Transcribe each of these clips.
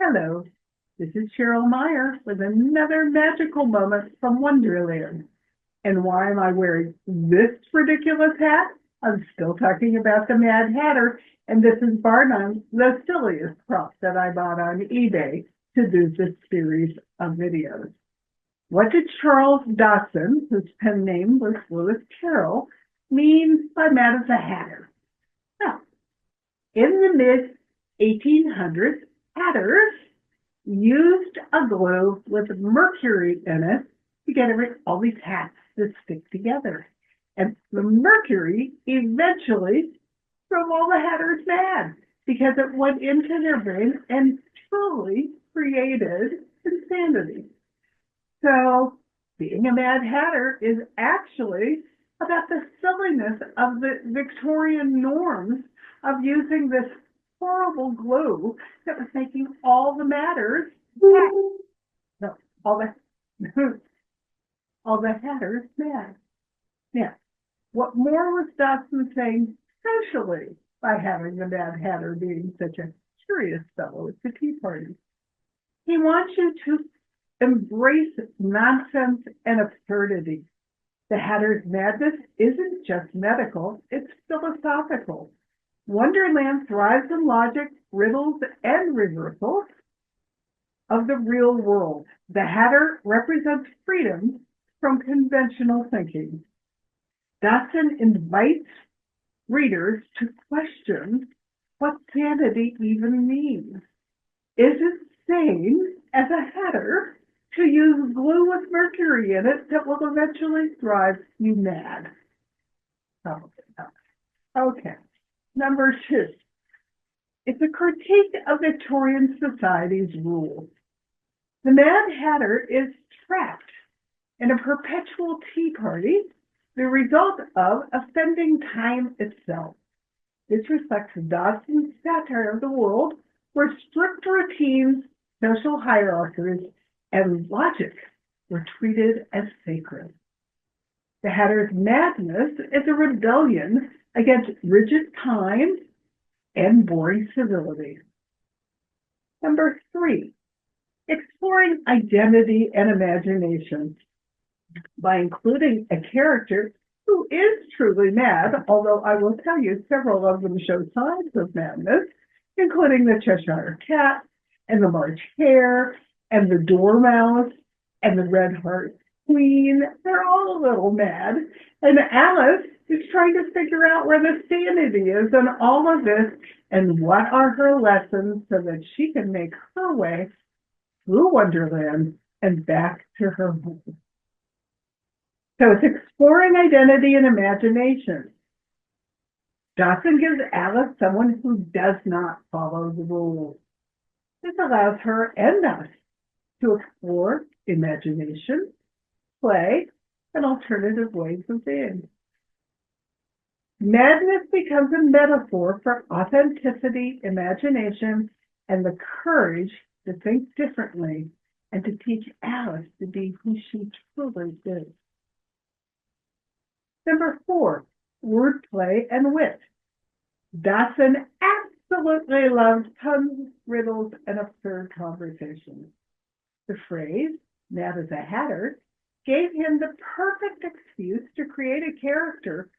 Hello, this is Cheryl Meyer with another magical moment from Wonderland. And why am I wearing this ridiculous hat? I'm still talking about the Mad Hatter, and this is bar none the silliest prop that I bought on eBay to do this series of videos. What did Charles Dodson, whose pen name was Lewis Carroll, mean by Mad as a Hatter? Well, in the mid-1800s, hatters used a glue with mercury in it to get all these hats to stick together. And the mercury eventually drove all the hatters mad because it went into their brain and truly created insanity. So being a Mad Hatter is actually about the silliness of the Victorian norms of using this horrible glue that was making all the hatters mad. Yeah. What more was Dodson saying socially by having the Mad Hatter being such a curious fellow at the Tea Party? He wants you to embrace nonsense and absurdity. The Hatter's madness isn't just medical, it's philosophical. Wonderland thrives in logic, riddles, and reversals of the real world. The Hatter represents freedom from conventional thinking. Dodson invites readers to question what sanity even means. Is it sane as a hatter to use glue with mercury in it that will eventually drive you mad? Probably not. Okay. Number 2, it's a critique of Victorian society's rules. The Mad Hatter is trapped in a perpetual tea party, the result of offending time itself. This reflects Dodson's satire of the world, where strict routines, social hierarchies, and logic were treated as sacred. The Hatter's madness is a rebellion against rigid time and boring civility. Number 3, exploring identity and imagination by including a character who is truly mad, although I will tell you several of them show signs of madness, including the Cheshire Cat and the March Hare and the Dormouse and the Red Heart Queen. They're all a little mad. And Alice is trying to figure out where the sanity is in all of this and what are her lessons so that she can make her way through Wonderland and back to her home. So it's exploring identity and imagination. Dodson gives Alice someone who does not follow the rules. This allows her and us to explore imagination, play, and alternative ways of being. Madness becomes a metaphor for authenticity, imagination, and the courage to think differently and to teach Alice to be who she truly is. Number 4, wordplay and wit. Dodson absolutely loved puns, riddles, and absurd conversations. The phrase, Mad as a Hatter, gave him the perfect excuse to create a character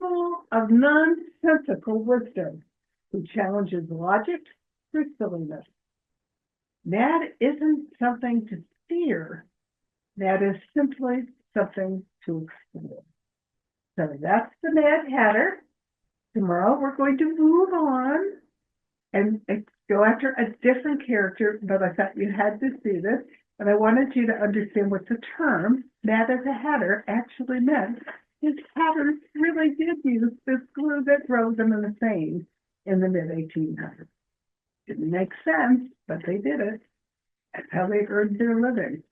full of nonsensical wisdom who challenges logic through silliness. Mad isn't something to fear. Mad is simply something to explore. So that's the Mad Hatter. Tomorrow we're going to move on and go after a different character, but I thought you had to see this, and I wanted you to understand what the term Mad as a Hatter actually meant. His hatters really did use this glue that drove them insane in the mid-1800s. Didn't make sense, but they did it. That's how they earned their living.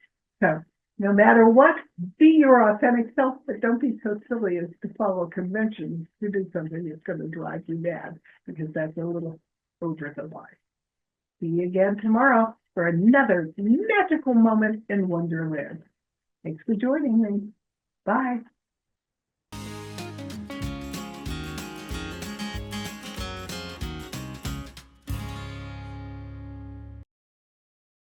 So no matter what, be your authentic self, but don't be so silly as to follow conventions to do something that's going to drive you mad, because that's a little over the line. See you again tomorrow for another magical moment in Wonderland. Thanks for joining me. Bye.